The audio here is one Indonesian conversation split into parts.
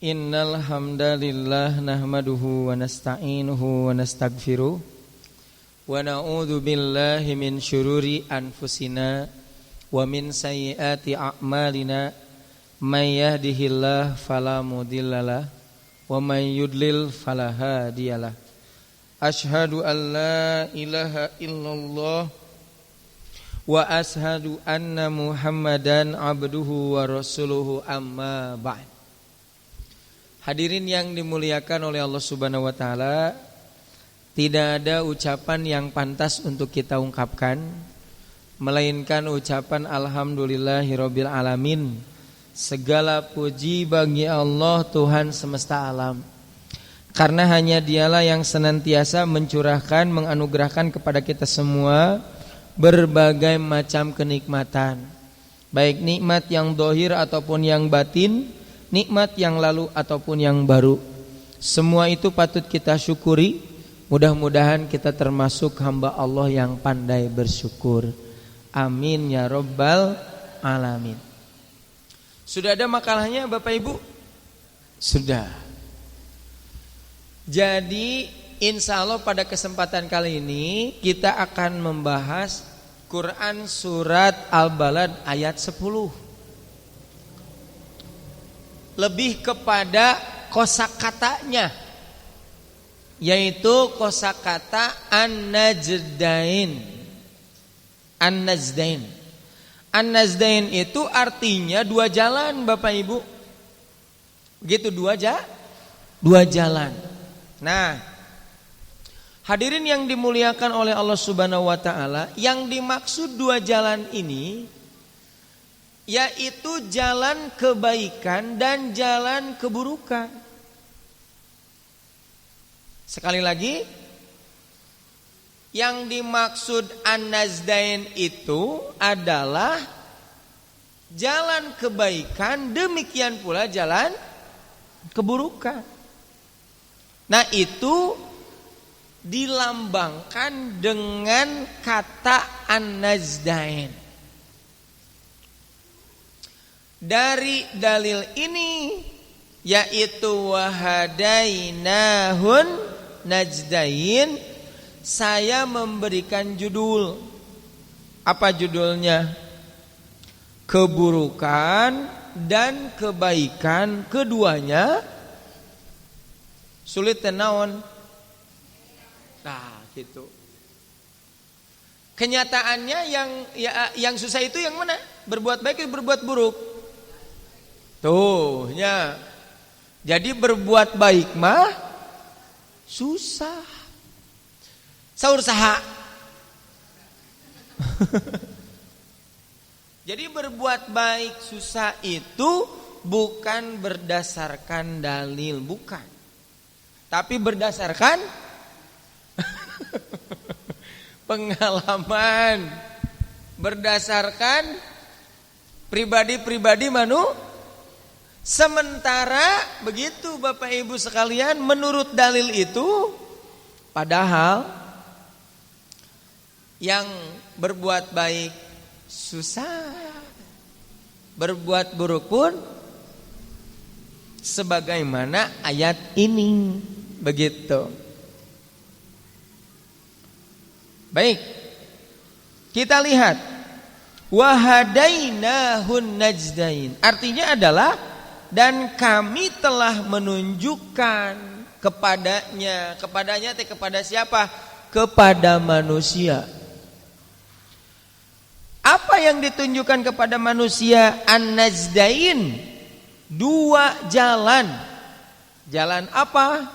Innal hamdalillah nahmaduhu wa nasta'inuhu wa nastaghfiruh wa na'udzu billahi min syururi anfusina wa min sayyiati a'malina may yahdihillahu fala mudhillalah wa may yudlil fala hadiyalah. Asyhadu an la ilaha illallah wa ashhadu anna Muhammadan abduhu wa rasuluhu amma ba'd. Hadirin yang dimuliakan oleh Allah Subhanahu wa taala, tidak ada ucapan yang pantas untuk kita ungkapkan melainkan ucapan alhamdulillahirabbil alamin. Segala puji bagi Allah Tuhan semesta alam. Karena hanya Dialah yang senantiasa mencurahkan, menganugerahkan kepada kita semua berbagai macam kenikmatan, baik nikmat yang zahir ataupun yang batin, nikmat yang lalu ataupun yang baru. Semua itu patut kita syukuri. Mudah-mudahan kita termasuk hamba Allah yang pandai bersyukur. Amin ya rabbal alamin. Sudah ada makalahnya Bapak Ibu? Sudah. Jadi insya Allah pada kesempatan kali ini kita akan membahas Quran surat Al-Balad ayat 10. Lebih kepada kosakatanya, yaitu kosakata an-najdain. An-najdain. An-najdain itu artinya dua jalan Bapak Ibu. Begitu dua jalan. Nah, hadirin yang dimuliakan oleh Allah Subhanahu wa taala, yang dimaksud dua jalan ini yaitu jalan kebaikan dan jalan keburukan. Sekali lagi, yang dimaksud an-najdain itu adalah jalan kebaikan, demikian pula jalan keburukan. Nah, itu dilambangkan dengan kata an-najdain. Dari dalil ini, yaitu wahadainahun najdain, saya memberikan judul. Apa judulnya? Keburukan dan kebaikan keduanya sulit tenaon. Nah, gitu. Kenyataannya yang susah itu yang mana? Berbuat baik atau berbuat buruk? Tuh, ya. Jadi berbuat baik mah susah. Saur saha. Jadi berbuat baik susah itu bukan berdasarkan dalil, bukan. Tapi berdasarkan pengalaman, berdasarkan pribadi-pribadi Sementara begitu Bapak Ibu sekalian, menurut dalil itu, padahal yang berbuat baik susah, berbuat buruk pun sebagaimana ayat ini, begitu. Baik, kita lihat wahadainahun najdain, artinya adalah dan kami telah menunjukkan kepadanya kepada siapa? Kepada manusia. Apa yang ditunjukkan kepada manusia? An-najdain, dua jalan. Jalan apa?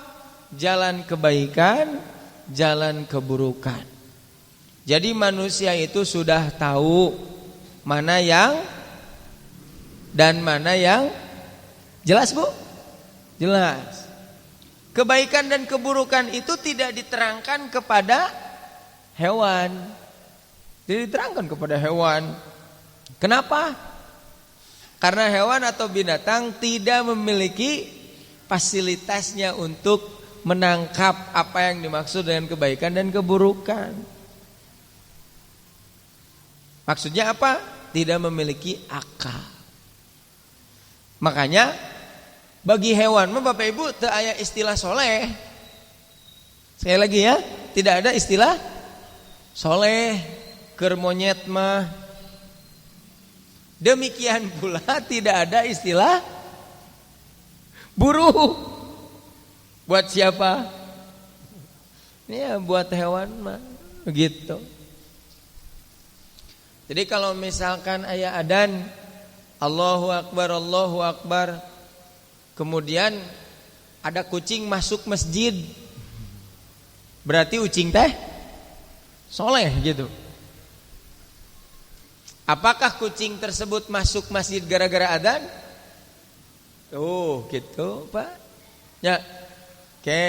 Jalan kebaikan, jalan keburukan. Jadi manusia itu sudah tahu mana yang dan mana yang jelas, Bu? Jelas. Kebaikan dan keburukan itu tidak diterangkan kepada hewan. Tidak diterangkan kepada hewan. Kenapa? Karena hewan atau binatang tidak memiliki fasilitasnya untuk menangkap apa yang dimaksud dengan kebaikan dan keburukan. Maksudnya apa? Tidak memiliki akal. Makanya Bagi hewan mah Bapak Ibu teu aya istilah soleh. Sekali lagi ya, tidak ada istilah soleh. Keur monyet mah demikian pula tidak ada istilah buruk. Buat siapa? Ya buat hewan mah begitu. Jadi kalau misalkan aya adzan Allahu Akbar, kemudian ada kucing masuk masjid, berarti kucing teh soleh gitu. Apakah kucing tersebut masuk masjid gara-gara adzan? Oh gitu Pak. Ya, oke.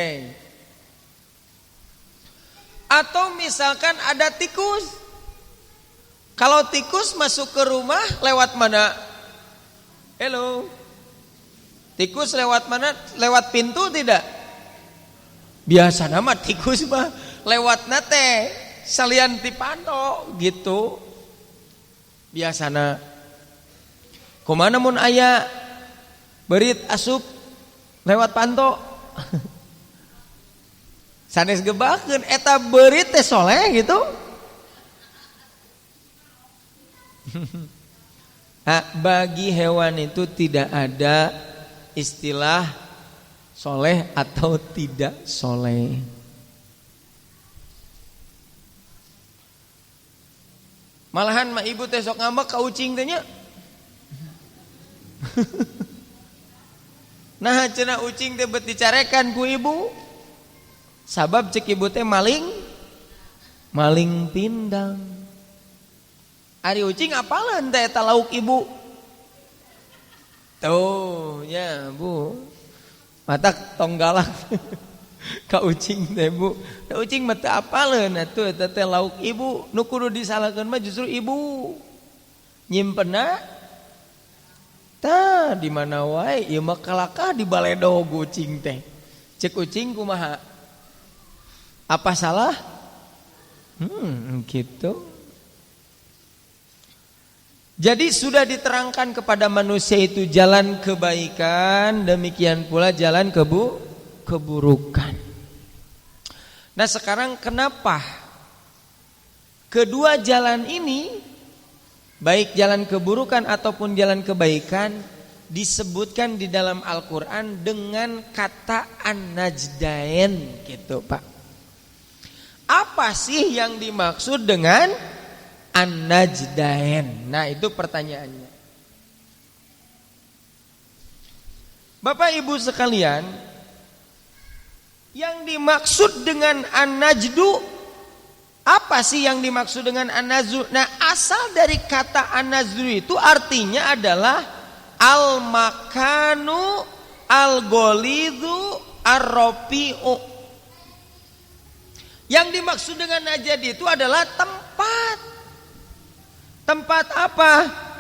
Atau misalkan ada tikus. Kalau tikus masuk ke rumah lewat mana? Hello. Tikus lewat mana? Lewat pintu tidak? Biasa nama tikus mah lewat nate salian ti panto gitu. Biasana kumaha mun aya beurit asup lewat panto. Sanes gebakeun eta beurit teh soleh gitu. Nah, bagi hewan itu tidak ada istilah soleh atau tidak soleh. Malahan mah ibu teh sok ngambek ka ucing teh nya. Nah cenah ucing teh beut dicarekan ku ibu. Sabab cek ibu teh maling pindang. Ari ucing apalan teh eta lauk ibu. Tuh ya Bu. Matak tong galak ka ucing teh Bu. Da ucing mah teu apaleun atuh eta teh lauk ibu. Nu kudu disalahkeun mah justru ibu. Nyimpenna tah di mana wae ieu mah kalakah di baledog ucing teh. Cek ucing kumaha? Apa salah? Gitu. Jadi sudah diterangkan kepada manusia itu jalan kebaikan, demikian pula jalan keburukan. Nah sekarang kenapa kedua jalan ini, baik jalan keburukan ataupun jalan kebaikan, disebutkan di dalam Al-Quran dengan kata an-najdain gitu Pak. Apa sih yang dimaksud dengan an-najdain? Nah itu pertanyaannya. Bapak Ibu sekalian, yang dimaksud dengan an-najdu, apa sih yang dimaksud dengan an-najdu? Nah asal dari kata an-najdu itu artinya adalah al-makanu al-golidu ar-rofi'u. Yang dimaksud dengan najad itu adalah tempat. Tempat apa?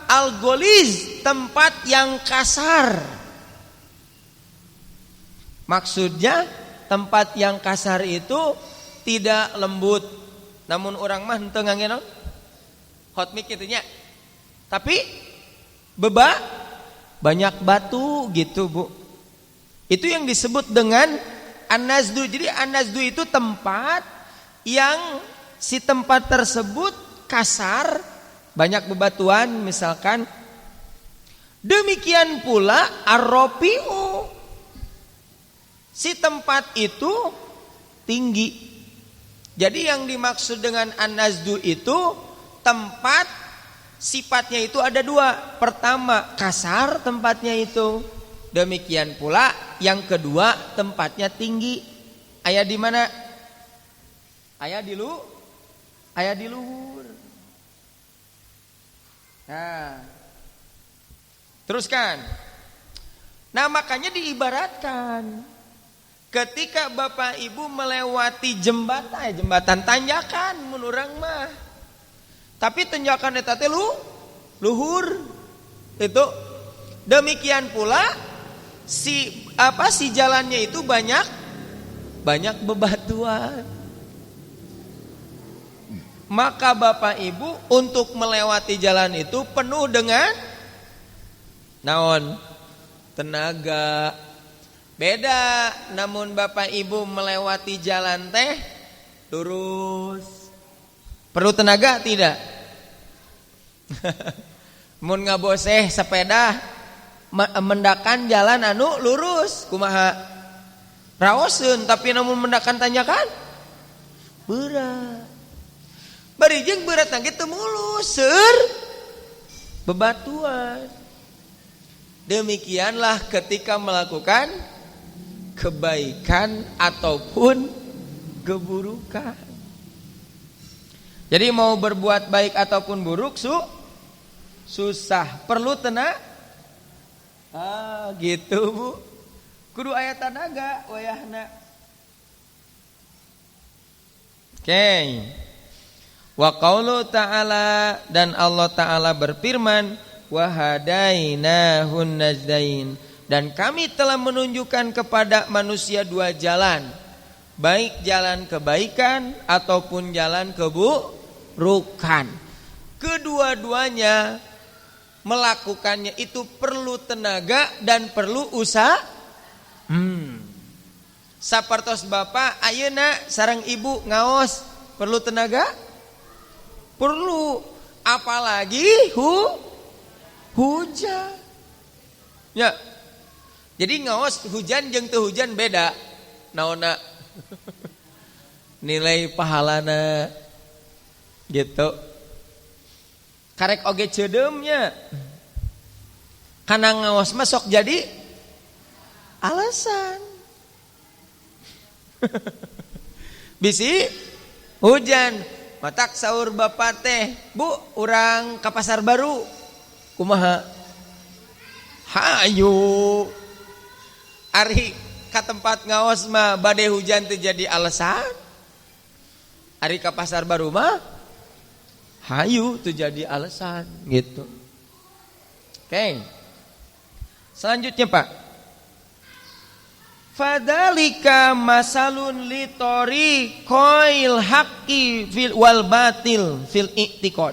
Al-goliz, tempat yang kasar. Maksudnya tempat yang kasar itu tidak lembut. Namun orang mah henteu ngangge naon? Hot mic kitu nya. Tapi banyak batu gitu Bu. Itu yang disebut dengan an-najdu. Jadi an-najdu itu tempat yang si tempat tersebut kasar, banyak bebatuan misalkan. Demikian pula ar-rofi'u, si tempat itu tinggi. Jadi yang dimaksud dengan an-najdu itu tempat sifatnya itu ada dua. Pertama kasar tempatnya itu. Demikian pula yang kedua tempatnya tinggi. Aya di mana? Aya di luhur. Nah, teruskan. Nah makanya diibaratkan ketika Bapak Ibu melewati jembatan tanjakan mun urang mah. Tapi tanjakan eta teh luhur. Itu demikian pula si jalannya itu banyak bebatuan. Maka Bapak Ibu untuk melewati jalan itu penuh dengan naon? Tenaga, Beda namun bapak ibu melewati jalan teh lurus. Perlu tenaga tidak? Mun ngaboseh sepeda mendakan jalan anu lurus kumaha? Raoseun tapi namun mendakan tanjakan berat. Bari jeung berat teh teu mulus seur bebatuan. Demikianlah ketika melakukan kebaikan ataupun keburukan. Jadi mau berbuat baik ataupun buruk susah, perlu tenaga. Gitu Bu. Kudu aya tenaga wayahna. Oke. Wa qaulu ta'ala, dan Allah Ta'ala berfirman, wa hadainahun najdain, dan kami telah menunjukkan kepada manusia dua jalan, baik jalan kebaikan ataupun jalan keburukan. Kedua-duanya melakukannya itu perlu tenaga dan perlu usaha. Sapertos bapak ayeuna sareng ibu ngaos perlu tenaga? Perlu, apalagi hujan. Ya. Jadi ngaos hujan jeung teu hujan beda. Naonna nilai pahalana gitu. Karek oge ceudemnya. Kana ngaos mah sok jadi alasan. Bisi hujan, matak saur bapak teh, Bu, urang ka Pasar Baru. Kumaha? Hayu. Ari ka tempat ngaos mah bade hujan teh jadi alasan. Ari ka Pasar Baru mah hayu teh jadi alasan gitu. Oke. Selanjutnya Pak. Fadalika masalun litori koil haqqi fil wal batil fil i'tiqad.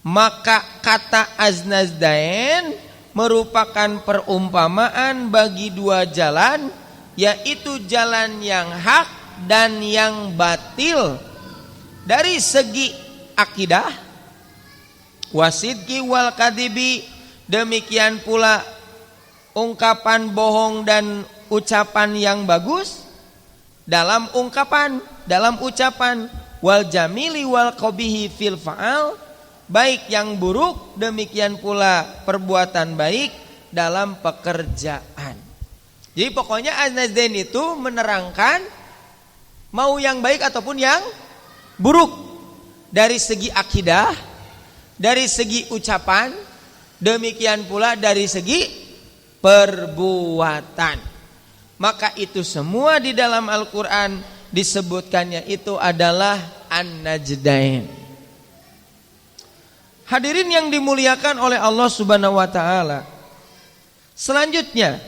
Maka kata aznazdain merupakan perumpamaan bagi dua jalan, yaitu jalan yang hak dan yang batil dari segi akidah, wasidqi wal kadibi, demikian pula ungkapan bohong dan ucapan yang bagus dalam ungkapan, dalam ucapan, wal jamili wal qabihi fil fa'al, baik yang buruk demikian pula perbuatan baik dalam pekerjaan. Jadi pokoknya Aznazdain itu menerangkan mau yang baik ataupun yang buruk dari segi akidah, dari segi ucapan, demikian pula dari segi perbuatan. Maka itu semua di dalam Al-Quran disebutkannya itu adalah An-Najdain. Hadirin yang dimuliakan oleh Allah Subhanahu wa taala. Selanjutnya,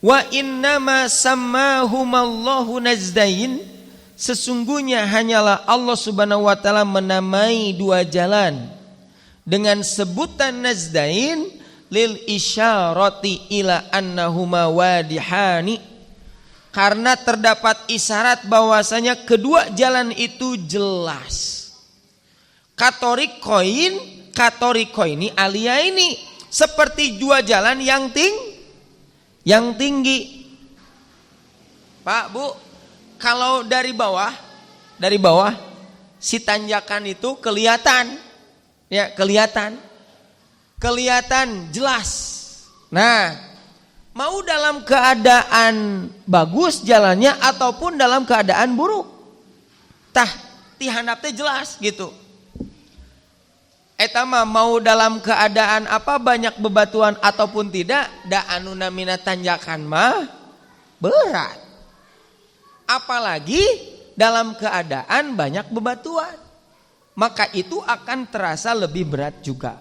wa innama sammahumallahu najdain, sesungguhnya hanyalah Allah Subhanahu wa taala menamai dua jalan dengan sebutan najdain lil isyarati ila annahuma wadihani, karena terdapat isyarat bahwasanya kedua jalan itu jelas. Katorikoini alia ini seperti dua jalan yang tinggi. Pak, Bu, kalau dari bawah si tanjakan itu kelihatan jelas. Nah, mau dalam keadaan bagus jalannya ataupun dalam keadaan buruk, tah tihandap teh jelas gitu. Eta mah mau dalam keadaan apa banyak bebatuan ataupun tidak, da anu namina tanjakan mah berat. Apalagi dalam keadaan banyak bebatuan, maka itu akan terasa lebih berat juga.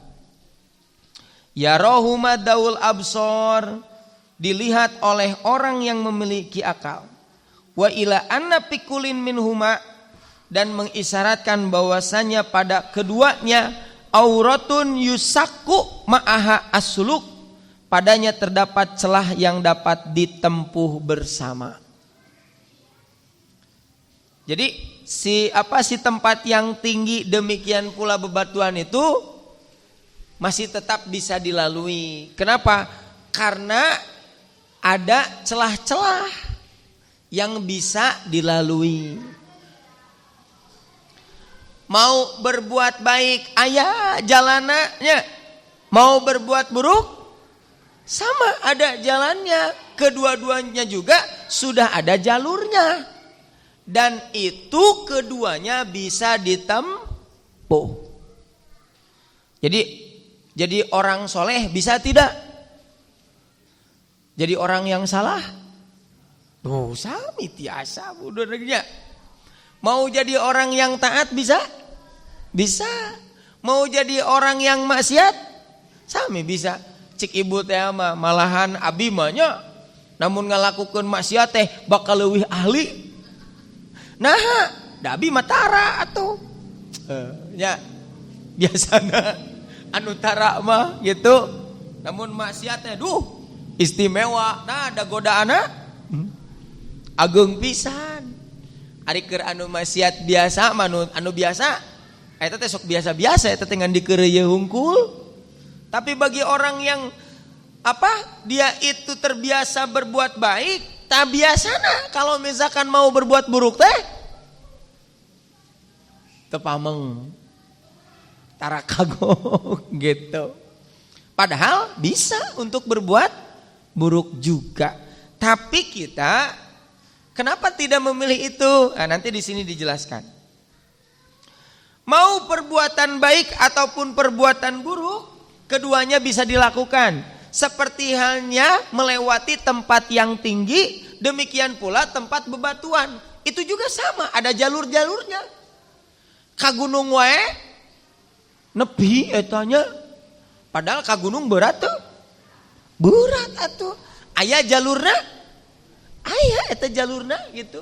Yarahuma daul absor, dilihat oleh orang yang memiliki akal. Wa ila anna pikulin minhuma, dan mengisyaratkan bahwasanya pada keduanya auratun yusaku ma'aha asuluk, padanya terdapat celah yang dapat ditempuh bersama. Jadi si tempat yang tinggi demikian pula bebatuan itu masih tetap bisa dilalui. Kenapa? Karena ada celah-celah yang bisa dilalui. Mau berbuat baik aya jalannya, mau berbuat buruk sama ada jalannya. Kedua-duanya juga sudah ada jalurnya, dan itu keduanya bisa ditempuh. Jadi orang soleh bisa tidak? Jadi orang yang salah? Dosa mitiasa budurnya. Mau jadi orang yang taat bisa? Bisa. Mau jadi orang yang maksiat? Sami bisa. Cik ibu teh mah malahan abi mah nya namun ngalakukeun maksiat teh bakal leuwih ahli. Nah, da abi mah tara atuh. Ya biasana anu tara mah gitu. Namun maksiat teh duh istimewa. Nah, da godaana ageung pisan. Ari keur anu maksiat biasa anu biasa eta teh sok biasa-biasa eta teh ngan dikeureuy hungkul. Tapi bagi orang yang dia itu terbiasa berbuat baik, tak biasana kalau misalkan mau berbuat buruk teh teu pameng. Tara kagok gitu. Padahal bisa untuk berbuat buruk juga. Tapi kita kenapa tidak memilih itu? Nah, nanti di sini dijelaskan. Mau perbuatan baik ataupun perbuatan buruk, keduanya bisa dilakukan. Seperti halnya melewati tempat yang tinggi, demikian pula tempat bebatuan. Itu juga sama, ada jalur-jalurnya. Ka gunung wae nepi etanya. Padahal ka gunung berat tuh. Berat atuh. Aya jalurna? Aya eta jalurna gitu.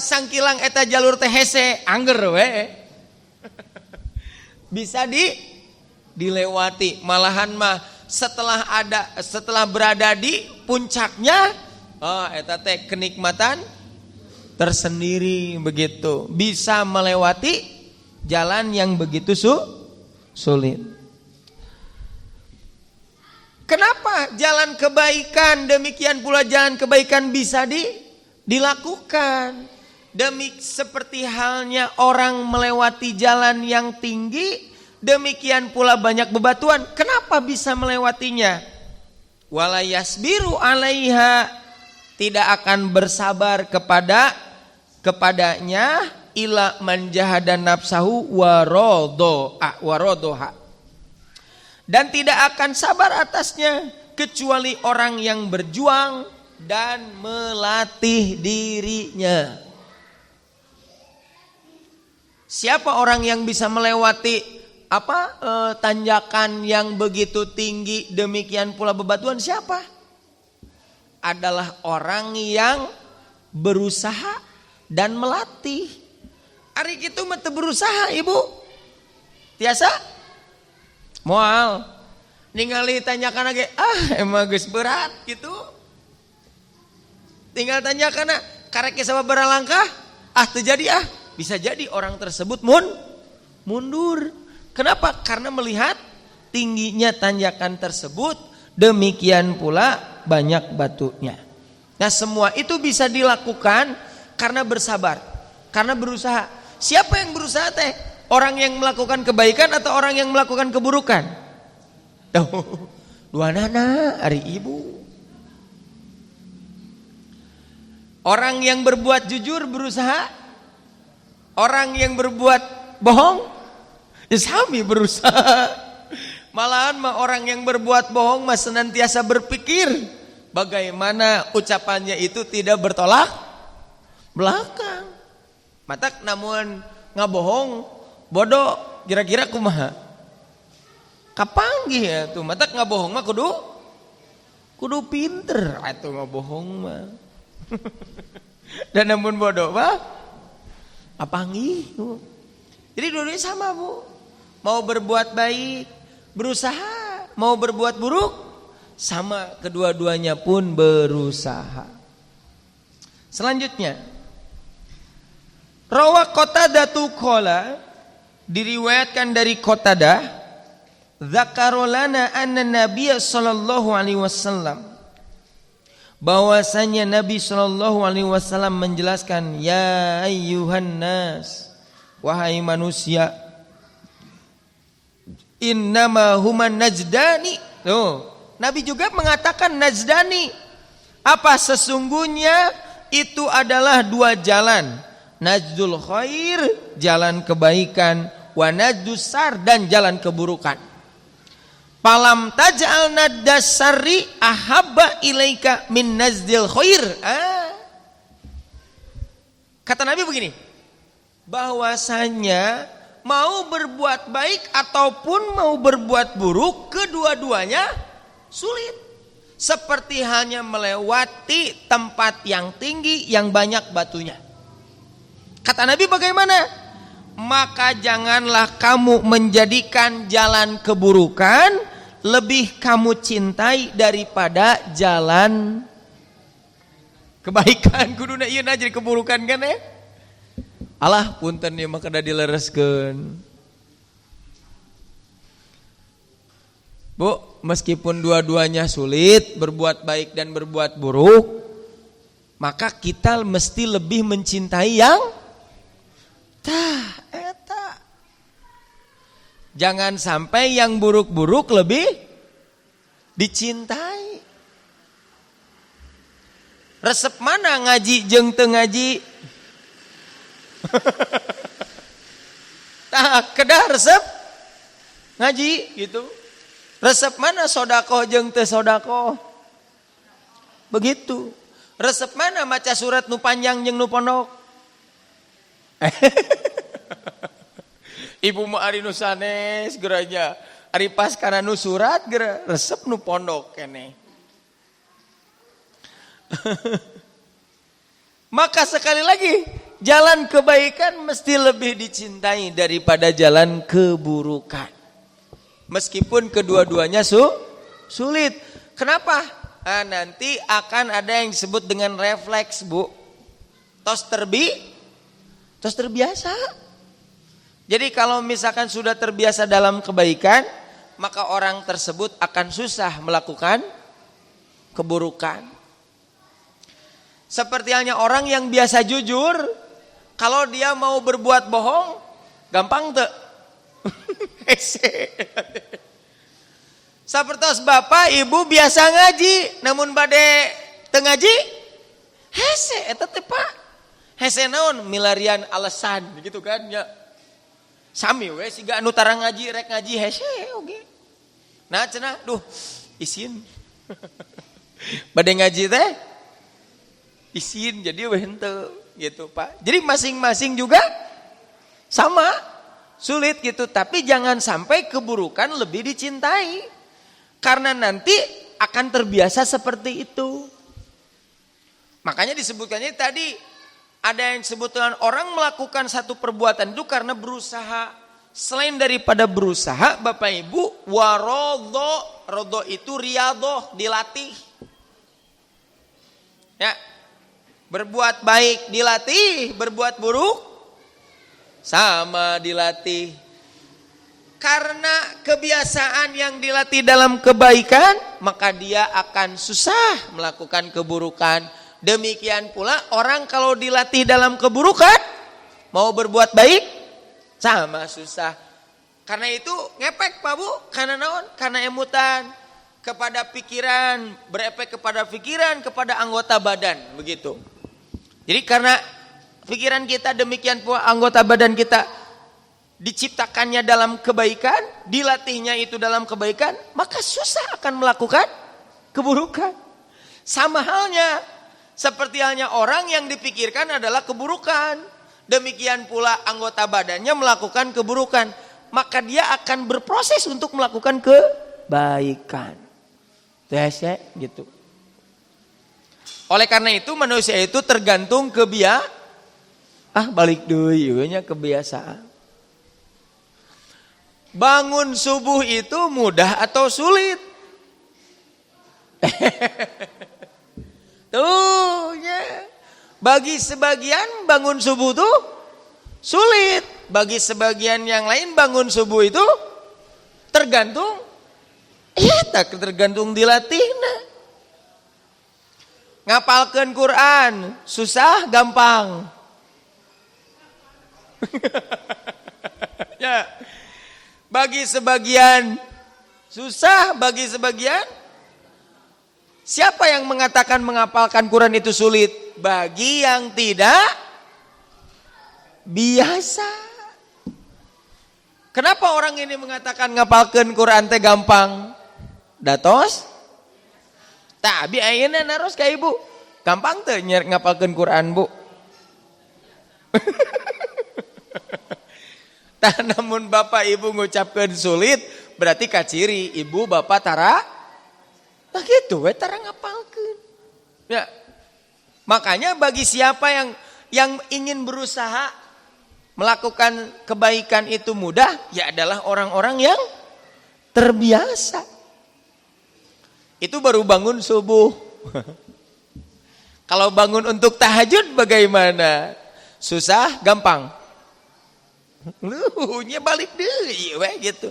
Sangkilang eta jalur teh hese angger we. Bisa dilewati. Malahan mah setelah berada di puncaknya, eta teh kenikmatan tersendiri begitu. Bisa melewati jalan yang begitu sulit. Kenapa jalan kebaikan demikian pula jalan kebaikan bisa dilakukan? Seperti halnya orang melewati jalan yang tinggi, demikian pula banyak bebatuan. Kenapa bisa melewatinya? Wala yasbiru 'alaiha, tidak akan bersabar kepadanya ila man jahada nafsahu warodoha. Dan tidak akan sabar atasnya kecuali orang yang berjuang dan melatih dirinya. Siapa orang yang bisa melewati tanjakan yang begitu tinggi demikian pula bebatuan? Siapa? Adalah orang yang berusaha dan melatih. Ari kitu mah teu berusaha ibu. Tiasa moal ningali tanjakan ge emang geus berat gitu. Tinggal tanjakan karek sababaraha langkah teu jadi bisa jadi orang tersebut mundur. Kenapa? Karena melihat tingginya tanjakan tersebut, demikian pula banyak batunya. Nah, semua itu bisa dilakukan karena bersabar, karena berusaha. Siapa yang berusaha teh? Orang yang melakukan kebaikan atau orang yang melakukan keburukan? Duanana ari ibu. Orang yang berbuat jujur berusaha, orang yang berbuat bohong sami berusaha. Malahan mah orang yang berbuat bohong mah senantiasa berpikir bagaimana ucapannya itu tidak bertolak belakang. Matak namun ngabohong bodoh kira-kira kumaha? Kapanggih ya tuh matak ngabohong mah kudu pinter atuh ngabohong mah. Dan namun bodoh mah apanggih. Jadi dua-duanya sama bu. Mau berbuat baik, berusaha. mau berbuat buruk, sama kedua-duanya pun berusaha. Selanjutnya, rawa Qatadatu qala, diriwayatkan dari Qatadah, dzakarolana anna Nabiy sallallahu alaihi wasallam, bahwasanya Nabi sallallahu alaihi wasallam menjelaskan, ya ayyuhan nas, wahai manusia, innama human najdani. Tuh, Nabi juga mengatakan najdani. Apa sesungguhnya itu adalah dua jalan. Najdul khair, jalan kebaikan, wa najdus sar, dan jalan keburukan. Palam taj'al naddas sarri ahabba ilaika min nazdil khair. Kata Nabi begini, bahwasanya mau berbuat baik ataupun mau berbuat buruk, kedua-duanya sulit. Seperti hanya melewati tempat yang tinggi yang banyak batunya. Kata Nabi bagaimana? Maka janganlah kamu menjadikan jalan keburukan lebih kamu cintai daripada jalan kebaikan. Kuduna ieu jadi keburukan kan ya? Alah punten ieu mah kada dilereskeun. Bu, meskipun dua-duanya sulit, berbuat baik dan berbuat buruk, maka kita mesti lebih mencintai yang eta. Jangan sampai yang buruk-buruk lebih dicintai. Resep mana ngaji jeung teu ngaji? Tah kedah resep ngaji gitu. Resep mana sodako jeung teu sodako? Begitu. Resep mana maca surat nu panjang jeung nu pondok? Ibu mah ari nu sanes geranya, ari pas kana nu surat gera resep nu pondok keneh. Maka sekali lagi, jalan kebaikan mesti lebih dicintai daripada jalan keburukan. Meskipun kedua-duanya sulit. Kenapa? Nanti akan ada yang disebut dengan refleks, Bu. Tos terbiasa. Jadi kalau misalkan sudah terbiasa dalam kebaikan, maka orang tersebut akan susah melakukan keburukan. Seperti halnya orang yang biasa jujur, kalau dia mau berbuat bohong, gampang tuh. Sapertos bapak ibu biasa ngaji, namun bade teu ngaji, hese eta teh Pak. Hese naon milarian alasan gitu kan ya. Sami we siga anu tara ngaji rek ngaji hese oge. Nah cenah duh isin. Bade ngaji teh isin jadi we henteu gitu Pak. Jadi masing-masing juga sama sulit gitu, tapi jangan sampai keburukan lebih dicintai. Karena nanti akan terbiasa seperti itu. Makanya disebutkannya tadi ada yang disebut dengan orang melakukan satu perbuatan itu karena berusaha. Selain daripada berusaha, Bapak Ibu, warodo itu riadoh, dilatih. Ya, berbuat baik dilatih, berbuat buruk sama dilatih. Karena kebiasaan yang dilatih dalam kebaikan, maka dia akan susah melakukan keburukan. Demikian pula orang kalau dilatih dalam keburukan, mau berbuat baik, sama susah. Karena itu ngepek Pak Bu, karena naon? Karena emutan kepada pikiran, berefek kepada pikiran, kepada anggota badan, begitu. Jadi karena pikiran kita demikian pula anggota badan kita diciptakannya dalam kebaikan, dilatihnya itu dalam kebaikan, maka susah akan melakukan keburukan. Sama halnya seperti halnya orang yang dipikirkan adalah keburukan, demikian pula anggota badannya melakukan keburukan, maka dia akan berproses untuk melakukan kebaikan. Gitu. Oleh karena itu manusia itu tergantung balik deui nya kebiasaan. bangun subuh itu mudah atau sulit? Tuh ya. Bagi sebagian bangun subuh tuh sulit. Bagi sebagian yang lain bangun subuh itu tergantung. Tak tergantung dilatihna. Ngapalkeun Quran susah gampang. Ya. Bagi sebagian susah, bagi sebagian siapa yang mengatakan menghafalkan Quran itu sulit? Bagi yang tidak biasa. Kenapa orang ini mengatakan ngapalkeun Quran teh gampang? Datos? Tapi ayeuna naros ka ibu. Gampang teu ngapalkeun Quran, Bu? Tah namun bapak ibu ngucapkeun sulit, berarti kaciri ibu bapak tara. Nah gitu we tara ngapalkeun. Ya. Makanya bagi siapa yang ingin berusaha melakukan kebaikan itu mudah, ya adalah orang-orang yang terbiasa. Itu baru bangun subuh. Kalau bangun untuk tahajud bagaimana? Susah, gampang. Luhunya balik deui we gitu.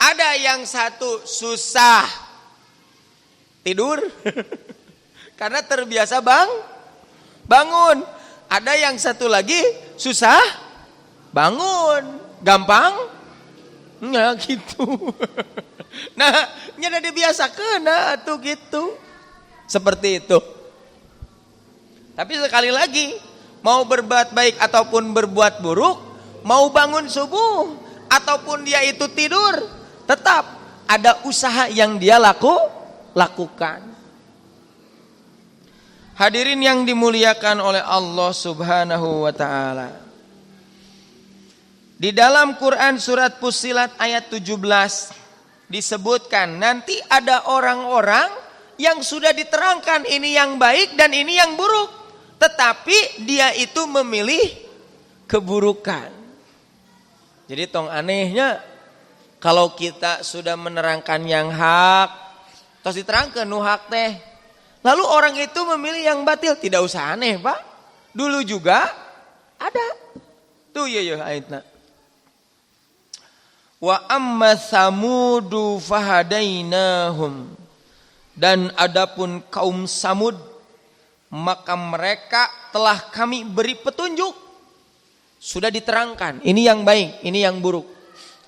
Ada yang satu susah tidur karena terbiasa bangun. Ada yang satu lagi susah bangun, gampang ya gitu. Nah, nya dibiasakeun atuh gitu. Seperti itu. Tapi sekali lagi, mau berbuat baik ataupun berbuat buruk, mau bangun subuh ataupun dia itu tidur, tetap ada usaha yang dia lakukan. Hadirin yang dimuliakan oleh Allah Subhanahu wa taala. Di dalam Quran surat Fussilat ayat 17 disebutkan nanti ada orang-orang yang sudah diterangkan ini yang baik dan ini yang buruk, tetapi dia itu memilih keburukan. Jadi tong anehnya kalau kita sudah menerangkan yang hak, terus diterangkan nu hak teh, lalu orang itu memilih yang batil, tidak usah aneh Pak. Dulu juga ada. Tuh ya ayatna. Wa amma samudu fahadainahum. Dan adapun kaum Samud, maka mereka telah kami beri petunjuk. Sudah diterangkan, ini yang baik, ini yang buruk.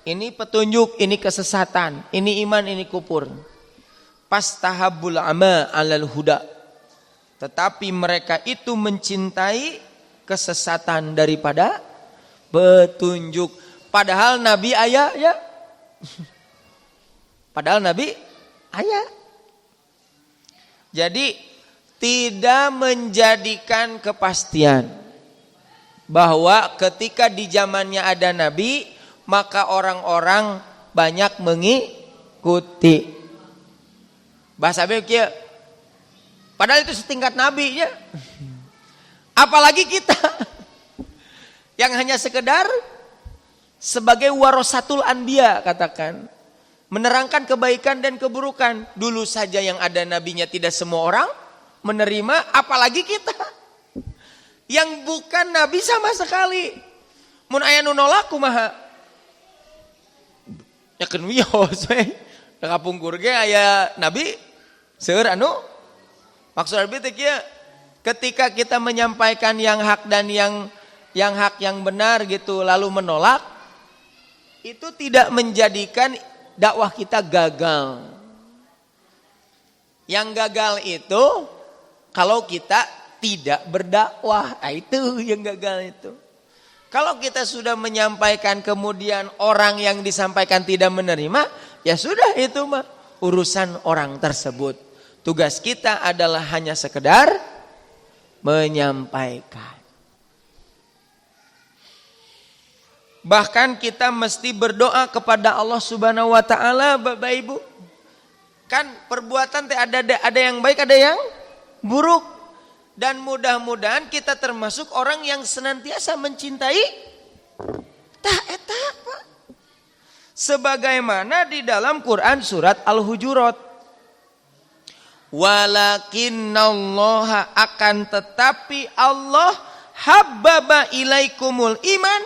Ini petunjuk, ini kesesatan, ini iman, ini kufur. Pastahabul ama alal huda. Tetapi mereka itu mencintai kesesatan daripada petunjuk. Padahal Nabi ayah ya. Padahal Nabi ayah. Jadi tidak menjadikan kepastian bahwa ketika di zamannya ada Nabi, maka orang-orang banyak mengikuti. Bahasa kieu. Padahal itu setingkat Nabi ya. Apalagi kita yang hanya sekedar sebagai warasatul anbiya katakan, menerangkan kebaikan dan keburukan. Dulu saja yang ada nabinya tidak semua orang menerima, apalagi kita yang bukan nabi sama sekali. Mun aya nu nolak kumaha? Yakeun wios we. Da kapungkur ge aya nabi seueur anu maksud Nabi teh kieu, ketika kita menyampaikan yang hak dan yang hak yang benar gitu lalu menolak, itu tidak menjadikan dakwah kita gagal. Yang gagal itu kalau kita tidak berdakwah, itu yang gagal itu. Kalau kita sudah menyampaikan kemudian orang yang disampaikan tidak menerima, ya sudah itu mah urusan orang tersebut. Tugas kita adalah hanya sekedar menyampaikan. Bahkan kita mesti berdoa kepada Allah Subhanahu wa taala, Bapak Ibu. Kan perbuatan teh ada yang baik, ada yang buruk. Dan mudah-mudahan kita termasuk orang yang senantiasa mencintai tah eta, Pak. sebagaimana di dalam Quran surat Al-Hujurat. Walakinnallaha, akan tetapi Allah habbaba ilaikumul iman,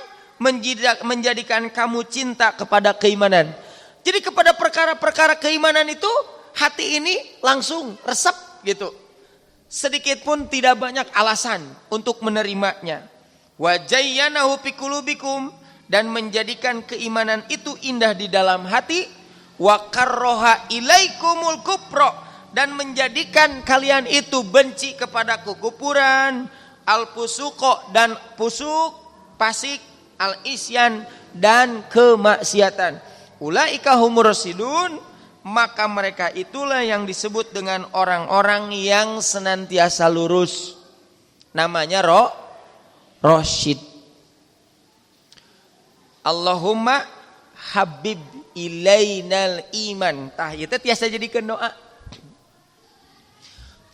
menjadikan kamu cinta kepada keimanan. Jadi kepada perkara-perkara keimanan itu hati ini langsung resep gitu. Sedikit pun tidak banyak alasan untuk menerimanya. Wa jayyanahu fi qulubikum, dan menjadikan keimanan itu indah di dalam hati. Wa karroha ilaikumul kufra, dan menjadikan kalian itu benci kepada kekufuran, al fusuqo, dan pusuk, fasik, al isyan, dan kemaksiatan. Ulaika humur rasyidun, maka mereka itulah yang disebut dengan orang-orang yang senantiasa lurus. Namanya Rasyid. Allahumma habib ilainal iman. Tah ieu teh tiasa jadikeun doa.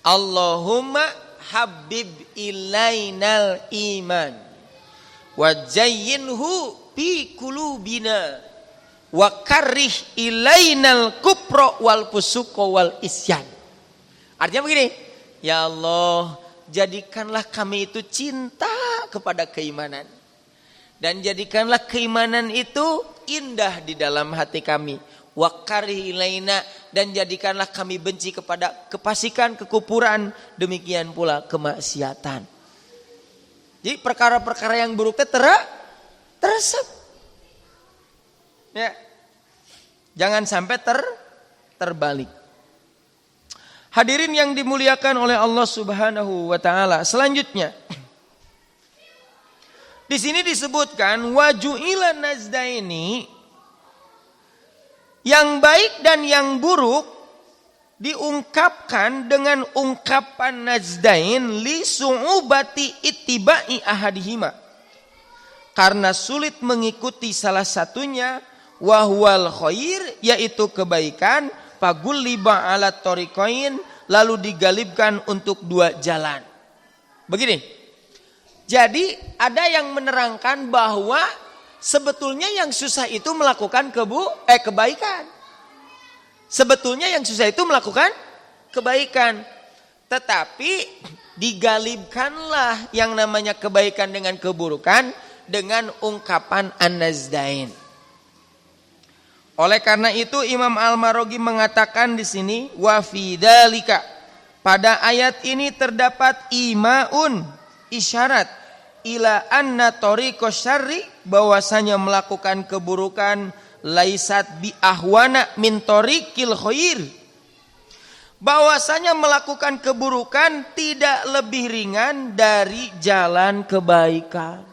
Allahumma habib ilainal iman wa zayyinhu fi qulubina wa karrih ilainal kufra wal fusuqa wal isyan. Artinya begini, ya Allah, jadikanlah kami itu cinta kepada keimanan, dan jadikanlah keimanan itu indah di dalam hati kami. Wa karrih ilaina, dan jadikanlah kami benci kepada kefasikan, kekufuran, demikian pula kemaksiatan. Jadi perkara-perkara yang buruk itu teresep. Ya, jangan sampai terbalik. Hadirin yang dimuliakan oleh Allah Subhanahu wa taala. Selanjutnya, di sini disebutkan wajuila nazdaini, yang baik dan yang buruk diungkapkan dengan ungkapan nazdain li su'ubati ittiba'i ahadihima, karena sulit mengikuti salah satunya. Wahwal khair, yaitu kebaikan, fagulliba ala tariqain, lalu digalibkan untuk dua jalan. Begini. Jadi ada yang menerangkan bahwa sebetulnya yang susah itu melakukan kebaikan. Sebetulnya yang susah itu melakukan kebaikan. Tetapi digalibkanlah yang namanya kebaikan dengan keburukan dengan ungkapan an-nazdain. Oleh karena itu Imam Al-Maraghi mengatakan di sini, wa fi dzalika, pada ayat ini terdapat imaun, isyarat, ila anna tariqas syarri, bahwasanya melakukan keburukan laisat bi ahwana min tariqil khair, bahwasanya melakukan keburukan tidak lebih ringan dari jalan kebaikan.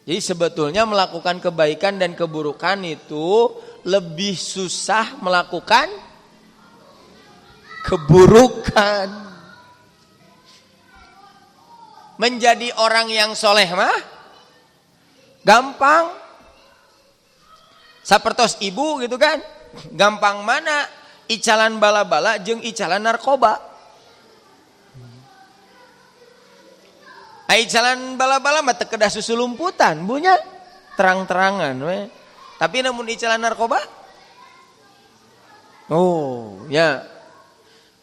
Jadi sebetulnya melakukan kebaikan dan keburukan itu lebih susah melakukan keburukan. Menjadi orang yang soleh mah gampang. Sapertos ibu gitu kan. Gampang mana icalan bala-bala jeung icalan narkoba. Ai jalan bala-bala mah teu kedah susulumputan, bunya terang-terangan we. Tapi namun icalan narkoba? Oh, ya.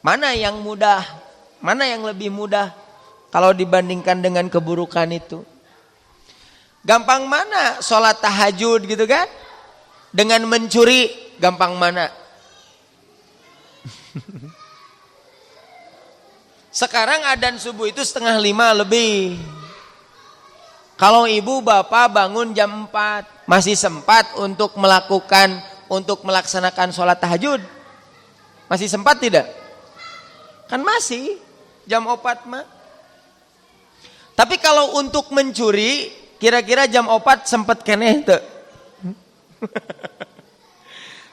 Mana yang mudah? Mana yang lebih mudah kalau dibandingkan dengan keburukan itu? Gampang mana sholat tahajud gitu kan? Dengan mencuri, gampang mana? Sekarang adzan subuh itu 4:30 lebih. Kalau ibu bapak bangun jam 4, masih sempat untuk melaksanakan sholat tahajud? Masih sempat tidak? Kan masih jam 4 mah. Tapi kalau untuk mencuri, kira-kira jam 4 sempat keneh teu?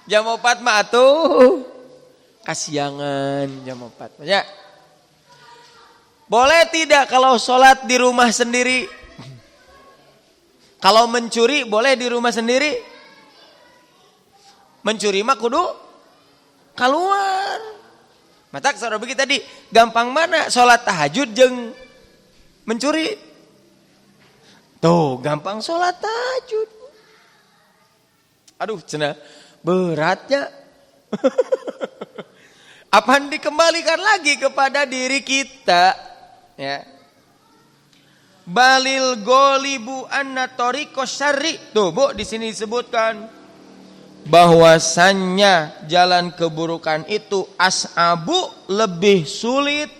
Jam 4 mah atuh kasiangan jam 4. Ya. Boleh tidak kalau sholat di rumah sendiri? Kalau mencuri boleh di rumah sendiri? Mencuri mah kudu keluar. Mata saudara begitu tadi, gampang mana sholat tahajud jeung mencuri? Tuh, gampang sholat tahajud. Aduh cenah beratnya. Apaan dikembalikan lagi kepada diri kita, ya. Balil golibu anna tariqos syarri. Tuh, Bu, di sini disebutkan bahwasannya jalan keburukan itu as'abu lebih sulit,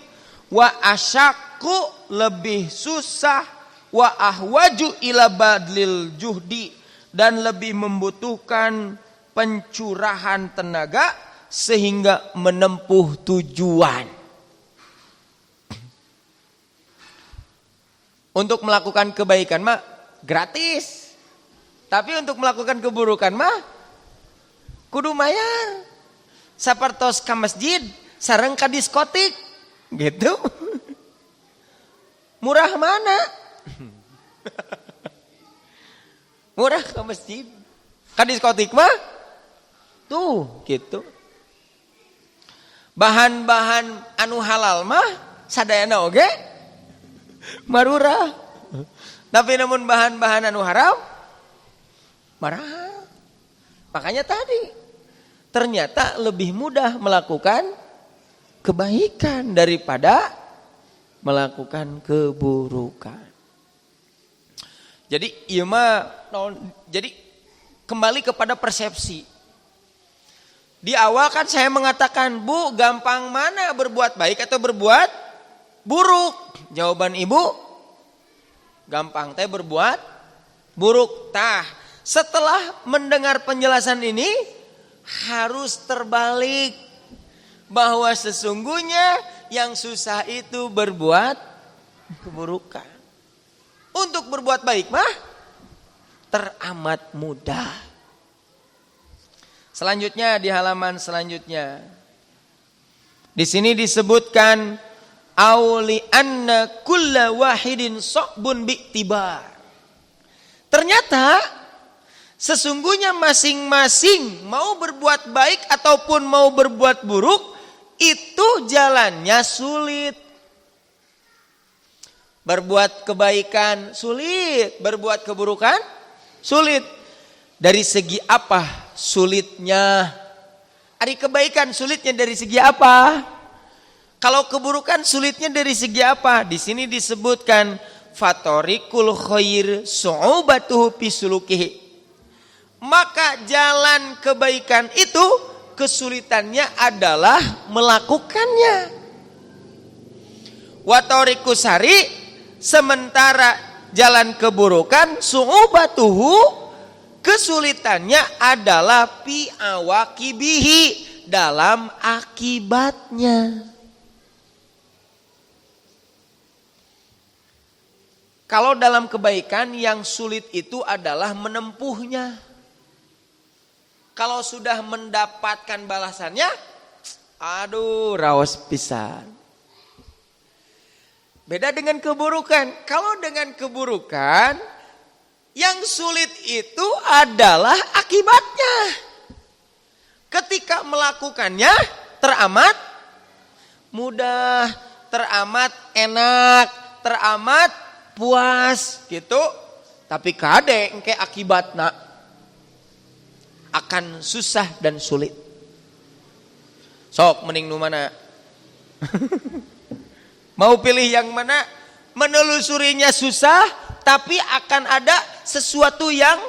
wa asyaqqu lebih susah, wa ahwaju ila badlil juhdi dan lebih membutuhkan pencurahan tenaga sehingga menempuh tujuan. Untuk melakukan kebaikan mah gratis. Tapi untuk melakukan keburukan mah kudu mayar. Sapertos ka masjid, sareng ka diskotik. Gitu. Murah mana? Murah ke masjid. Ka diskotik mah tuh gitu. Bahan-bahan anu halal mah sadayana oge marurah. Tapi namun bahan-bahan anu haram marah. Makanya tadi ternyata lebih mudah melakukan kebaikan daripada melakukan keburukan. Jadi ieu mah jadi kembali kepada persepsi. Di awal kan saya mengatakan, Bu, gampang mana berbuat baik atau berbuat buruk? Jawaban Ibu, gampang teh berbuat buruk. Tah, setelah mendengar penjelasan ini harus terbalik bahwa sesungguhnya yang susah itu berbuat keburukan. Untuk berbuat baik mah teramat mudah. Selanjutnya di halaman selanjutnya. Di sini disebutkan auli anna kulla wahidin sa'bun bi'tibar. Ternyata sesungguhnya masing-masing mau berbuat baik ataupun mau berbuat buruk itu jalannya sulit. Berbuat kebaikan sulit, berbuat keburukan sulit. Dari segi apa sulitnya? Ari kebaikan sulitnya dari segi apa? Kalau keburukan sulitnya dari segi apa? Di sini disebutkan fatorikul khair su'ubatuhu pisulukihi. Maka jalan kebaikan itu kesulitannya adalah melakukannya. Watorikus hari sementara jalan keburukan su'ubatuhu kesulitannya adalah pi awakibihi dalam akibatnya. Kalau dalam kebaikan yang sulit itu adalah menempuhnya. Kalau sudah mendapatkan balasannya, aduh raos pisan. Beda dengan keburukan. Kalau dengan keburukan yang sulit itu adalah akibatnya. Ketika melakukannya teramat mudah, teramat enak, teramat puas gitu. Tapi kade engke akibatna akan susah dan sulit. Sok mending nu mana? Mau pilih yang mana? Menelusurinya susah tapi akan ada sesuatu yang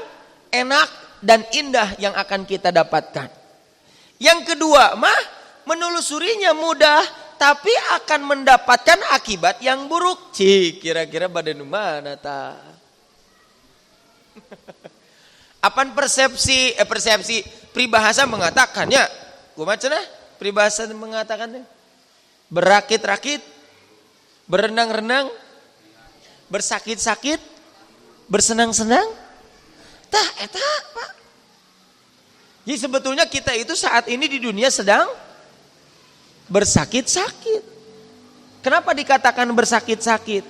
enak dan indah yang akan kita dapatkan. Yang kedua mah menelusurinya mudah tapi akan mendapatkan akibat yang buruk. Kira-kira badan mana ta? Apaan persepsi pribahasa mengatakannya? Kumaha cenah? Pribahasa mengatakannya berakit-rakit, berenang-renang, bersakit-sakit, bersenang-senang. Tah eta Pak. Jadi sebetulnya kita itu saat ini di dunia sedang bersakit-sakit. Kenapa dikatakan bersakit-sakit?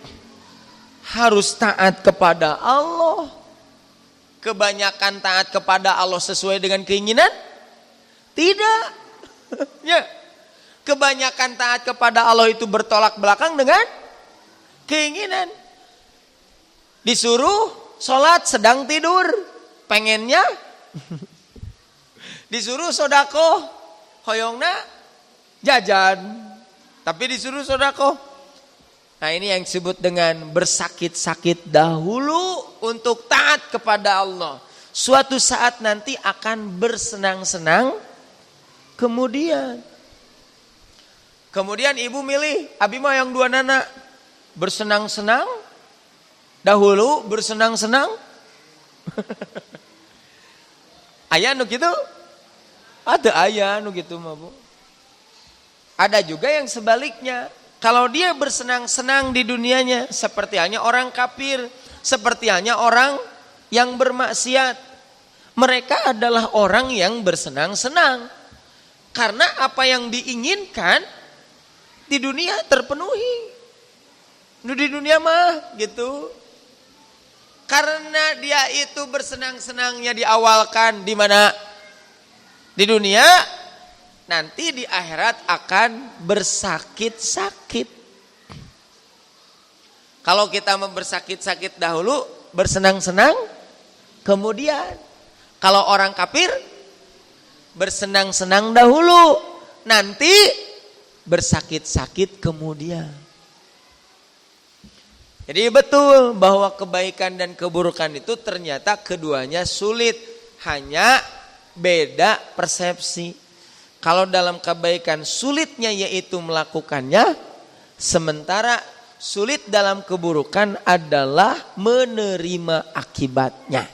Harus taat kepada Allah. Kebanyakan taat kepada Allah sesuai dengan keinginan? Tidak. Ya. Kebanyakan taat kepada Allah itu bertolak belakang dengan keinginan. Disuruh sholat sedang tidur. Pengennya Disuruh sodako, hoyongna jajan. Tapi disuruh sodako. Nah ini yang disebut dengan bersakit-sakit dahulu untuk taat kepada Allah. Suatu saat nanti akan bersenang-senang kemudian. Kemudian ibu milih, abi mah yang dua nana. Bersenang-senang, dahulu bersenang-senang. Aya nu gitu? Ada aya nu gitu mah Bu. Ada juga yang sebaliknya. Kalau dia bersenang-senang di dunianya, seperti hanya orang kafir, seperti hanya orang yang bermaksiat. Mereka adalah orang yang bersenang-senang. Karena apa yang diinginkan di dunia terpenuhi. Di dunia mah gitu. Karena dia itu bersenang-senangnya diawalkan di mana? Di dunia. Nanti di akhirat akan bersakit-sakit. Kalau kita bersakit-sakit dahulu, bersenang-senang kemudian. Kalau orang kafir, bersenang-senang dahulu, nanti bersakit-sakit kemudian. Jadi betul bahwa kebaikan dan keburukan itu ternyata keduanya sulit, hanya beda persepsi. Kalau dalam kebaikan sulitnya yaitu melakukannya, sementara sulit dalam keburukan adalah menerima akibatnya.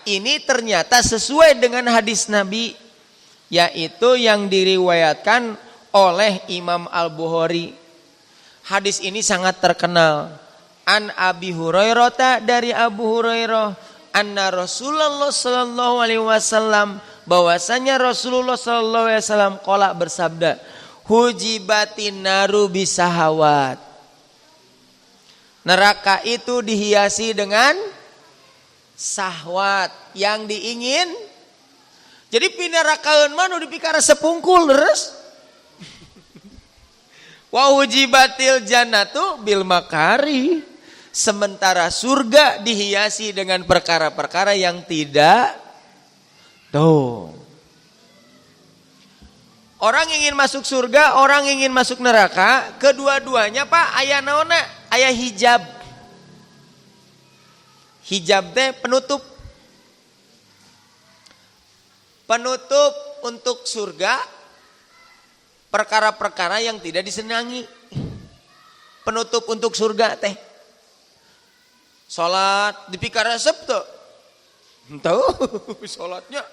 Ini ternyata sesuai dengan hadis Nabi, yaitu yang diriwayatkan oleh Imam Al-Bukhari. Hadis ini sangat terkenal. An Abi Hurairah, dari Abu Hurairah, anna Rasulullah sallallahu alaihi wasallam, bahwasanya Rasulullah sallallahu alaihi wasallam qala bersabda, hujibatin naru bisahawat. Neraka itu dihiasi dengan syahwat yang diingin. Jadi pinarakaeun mah nu dipikara sepungkul leres. Wa hujibatil jannatu bil makari. Sementara surga dihiasi dengan perkara-perkara yang tidak. Tuh. Orang ingin masuk surga, orang ingin masuk neraka, kedua-duanya Pak aya naonna? Aya hijab. Hijab teh penutup. Penutup untuk surga perkara-perkara yang tidak disenangi. Penutup untuk surga teh. Salat dipikara resep tuh. Tuh salatnya.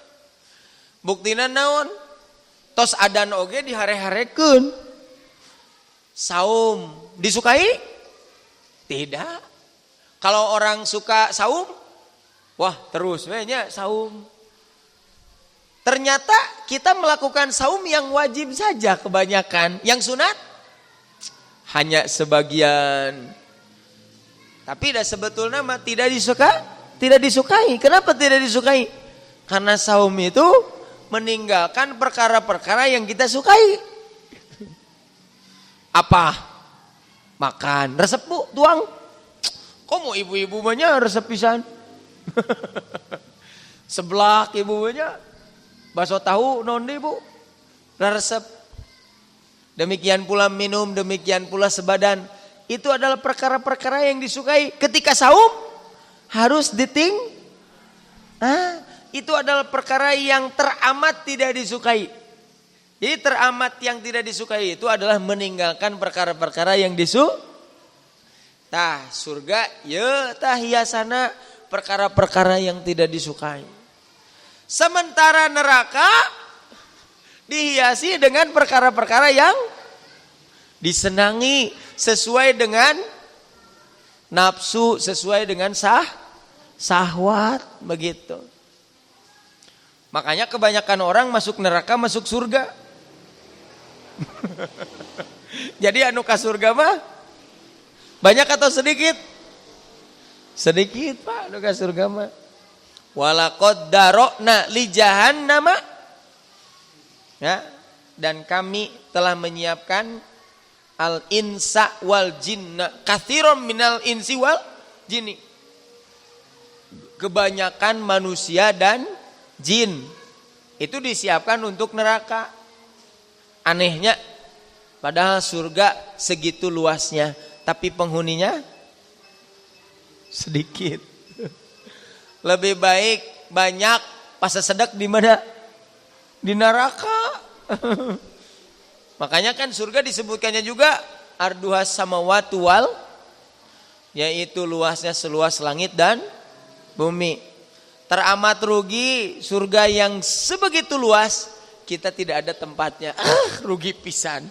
Buktina naon? Tos adan oge dihare-harekeun. Saum disukai? Tidak. Kalau orang suka saum, wah terus we nya saum. Ternyata kita melakukan saum yang wajib saja kebanyakan. Yang sunat hanya sebagian. Tapi dah sebetulnya mah tidak disukai. Kenapa tidak disukai? Karena saum itu meninggalkan perkara-perkara yang kita sukai. Apa? Makan. Resep Bu, tuang. Kok mau ibu-ibu banyak resep pisan? Seblak ibu banyak. Bakso tahu nondi Bu. Resep. Demikian pula minum, demikian pula sebadan. Itu adalah perkara-perkara yang disukai. Ketika saum harus itu adalah perkara yang teramat tidak disukai. Jadi teramat yang tidak disukai itu adalah meninggalkan perkara-perkara yang tah surga ya tah hiasana perkara-perkara yang tidak disukai. Sementara neraka dihiasi dengan perkara-perkara yang disenangi sesuai dengan nafsu, sesuai dengan syahwat begitu. Makanya kebanyakan orang masuk neraka masuk surga. Jadi anu ka surga mah banyak atau sedikit? Sedikit Pak anu ka surga mah. Walaqad darokna li jahannama. Ya, dan kami telah menyiapkan al insa wal jinna katsiran minal insi wal jinni. Kebanyakan manusia dan jin itu disiapkan untuk neraka. Anehnya, padahal surga segitu luasnya, tapi penghuninya sedikit. Lebih baik banyak pas sedek di mana? Di neraka. Makanya kan surga disebutkannya juga arduhas samawati wal, yaitu luasnya seluas langit dan bumi. Teramat rugi surga yang sebegitu luas kita tidak ada tempatnya. Rugi pisan.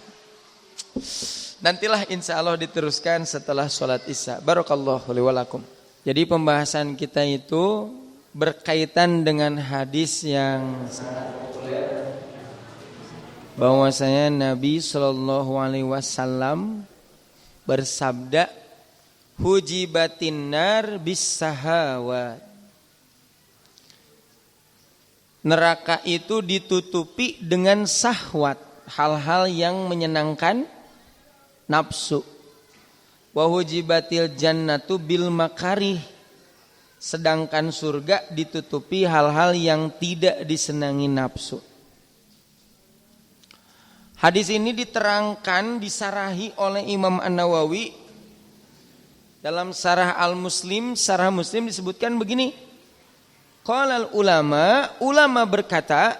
Nantilah insya Allah diteruskan setelah sholat isya. Barakallahu li wa lakum. Jadi pembahasan kita itu berkaitan dengan hadis yang sangat populer, bahwasanya Nabi SAW bersabda, hujibatin nar bis-sahawat. Neraka itu ditutupi dengan syahwat, hal-hal yang menyenangkan nafsu. Wa hujibatil jannatu bil makarih. Sedangkan surga ditutupi hal-hal yang tidak disenangi nafsu. Hadis ini diterangkan, disarahi oleh Imam An-Nawawi dalam Syarah Al-Muslim. Syarah Muslim disebutkan begini. Qala ulama berkata,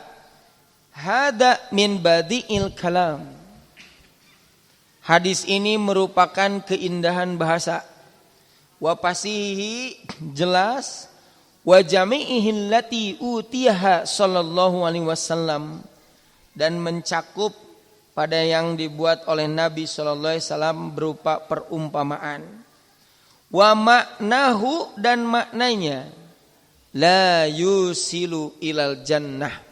hada min badi'il kalam. Hadis ini merupakan keindahan bahasa. Wa fasihi, jelas, wa jami'ihi allati utiyaha sallallahu alaihi wasallam, dan mencakup pada yang dibuat oleh Nabi sallallahu alaihi wasallam berupa perumpamaan. Wa maknahu, dan maknanya, la yusilu ilal jannah,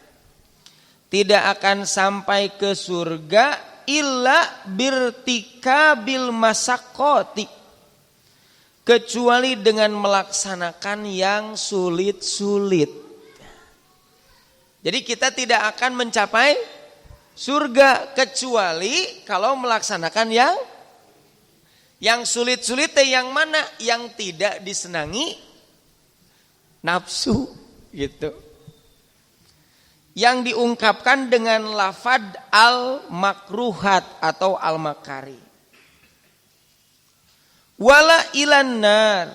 tidak akan sampai ke surga illa birtikabil masaqqati, kecuali dengan melaksanakan yang sulit-sulit. Jadi kita tidak akan mencapai surga kecuali kalau melaksanakan yang sulit-sulit. Yang mana? Yang tidak disenangi nafsu gitu. Yang diungkapkan dengan lafad al-makruhat atau al-makari. Wala ilan nar,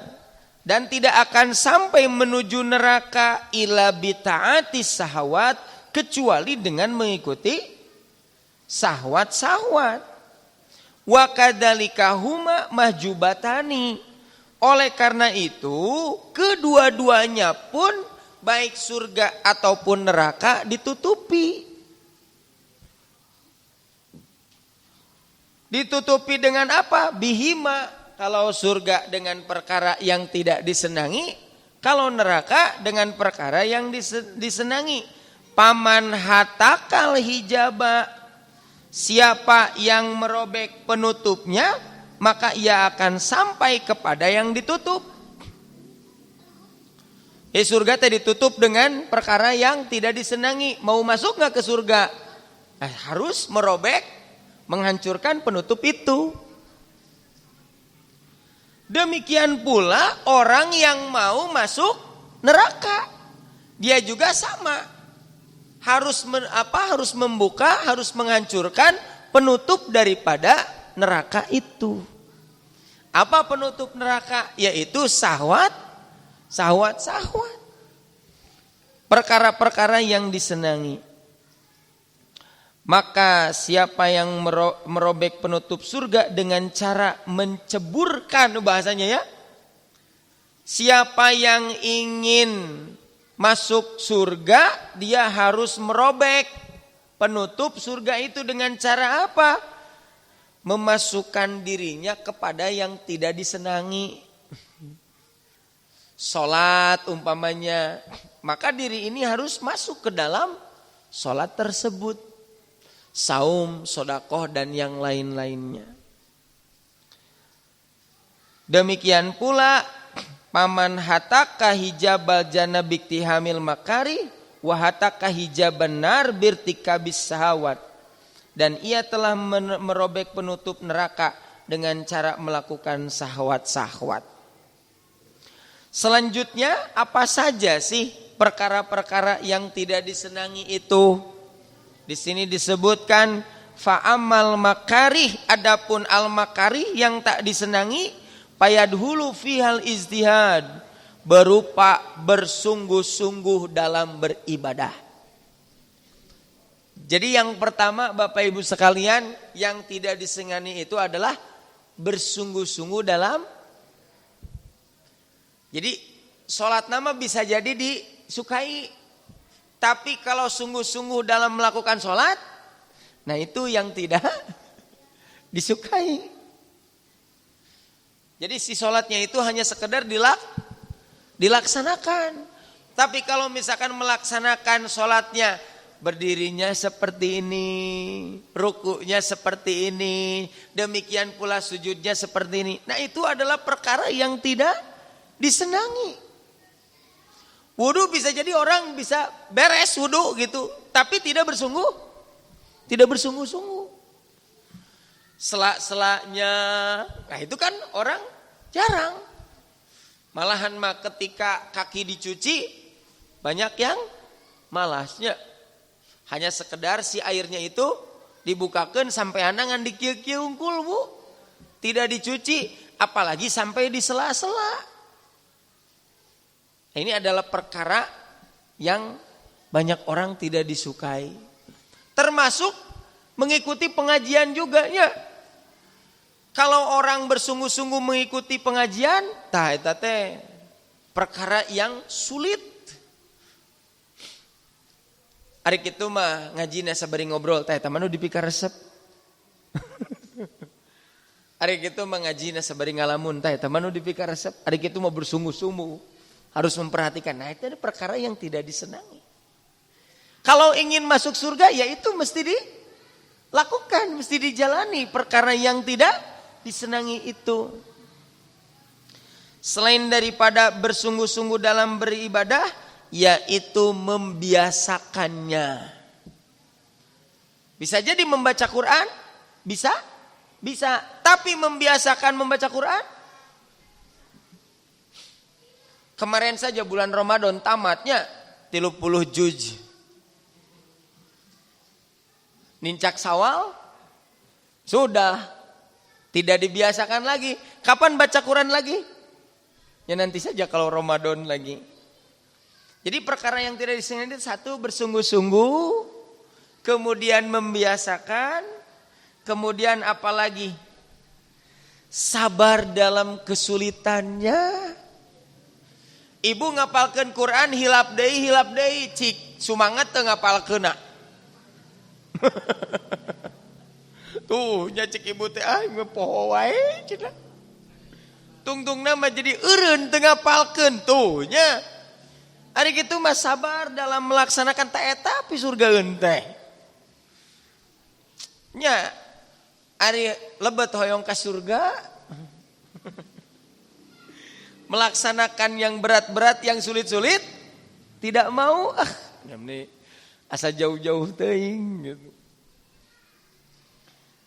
dan tidak akan sampai menuju neraka ila bita'ati sahawat, kecuali dengan mengikuti sahwat-sahwat. Wa kadzalika huma mahjubatani. Oleh karena itu, kedua-duanya pun baik surga ataupun neraka ditutupi. Ditutupi dengan apa? Bihima. Kalau surga dengan perkara yang tidak disenangi, kalau neraka dengan perkara yang disenangi. Paman hatakal hijaba, siapa yang merobek penutupnya, maka ia akan sampai kepada yang ditutup. Surga tadi ditutup dengan perkara yang tidak disenangi. Mau masuk gak ke surga? Harus merobek, menghancurkan penutup itu. Demikian pula orang yang mau masuk neraka, dia juga sama. Harus membuka, harus menghancurkan penutup daripada neraka itu. Apa penutup neraka? Yaitu sahwat. Perkara-perkara yang disenangi. Maka siapa yang merobek penutup surga dengan cara menceburkan, bahasanya ya. Siapa yang ingin masuk surga, dia harus merobek penutup surga itu dengan cara apa? Memasukkan dirinya kepada yang tidak disenangi. Salat umpamanya, maka diri ini harus masuk ke dalam salat tersebut. Saum, sodakoh, dan yang lain-lainnya. Demikian pula paman hataka hijabal jannah biktihamil makari wa hataka hijaban nar birtikabis sahawat, dan ia telah merobek penutup neraka dengan cara melakukan sahwat-sahwat. Selanjutnya, apa saja sih perkara-perkara yang tidak disenangi itu. Di sini disebutkan fa'amal makarih, adapun al makarih yang tak disenangi, payadhulu fihal ijtihad, berupa bersungguh-sungguh dalam beribadah. Jadi yang pertama Bapak Ibu sekalian, yang tidak disengani itu adalah bersungguh-sungguh dalam. Jadi sholat nama bisa jadi disukai, tapi kalau sungguh-sungguh dalam melakukan sholat, nah itu yang tidak disukai. Jadi si sholatnya itu hanya sekedar dilaksanakan. Tapi kalau misalkan melaksanakan sholatnya, berdirinya seperti ini, rukuknya seperti ini, demikian pula sujudnya seperti ini. Nah itu adalah perkara yang tidak disenangi. Wudu bisa jadi orang bisa beres wudu gitu, tapi tidak bersungguh-sungguh. Selak-selaknya, nah itu kan orang jarang. Malahan mah ketika kaki dicuci, banyak yang malasnya. Hanya sekedar si airnya itu dibukakan sampai anangan dikieu-kieu unggul bu. Tidak dicuci, apalagi sampai di sela-sela. Ini adalah perkara yang banyak orang tidak disukai. Termasuk mengikuti pengajian juga ya. Kalau orang bersungguh-sungguh mengikuti pengajian, tah eta teh perkara yang sulit. Ari kitu mah ngajina sabari ngobrol tah eta mah nu dipikar resep. Ari kitu mah ngajina sabari ngalamun tah eta mah nu dipikar resep. Ari kitu mah bersungguh-sungguh harus memperhatikan. Nah itu ada perkara yang tidak disenangi. Kalau ingin masuk surga ya itu mesti dilakukan, mesti dijalani. Perkara yang tidak disenangi itu. Selain daripada bersungguh-sungguh dalam beribadah, yaitu membiasakannya. Bisa jadi membaca Quran, bisa. Tapi membiasakan membaca Quran. Kemarin saja bulan Ramadan tamatnya 30 juz. Nincak Syawal sudah tidak dibiasakan lagi. Kapan baca Quran lagi? Ya nanti saja kalau Ramadan lagi. Jadi perkara yang tidak disengaja, satu bersungguh-sungguh, kemudian membiasakan, kemudian apalagi sabar dalam kesulitannya. Ibu ngapalkeun Quran hilap deui cik sumanget teu ngapalkeunna. Tuh nya cik ibu teh mah poho wae cenah. Tungtungna mah jadi eureun teu ngapalkeun tuh nya. Ari kitu mah sabar dalam melaksanakan ta eta pi surgaeun teh. Nya ari lebet hoyong ka surga. Melaksanakan yang berat-berat, yang sulit-sulit, tidak mau. Asa jauh-jauh teuing gitu.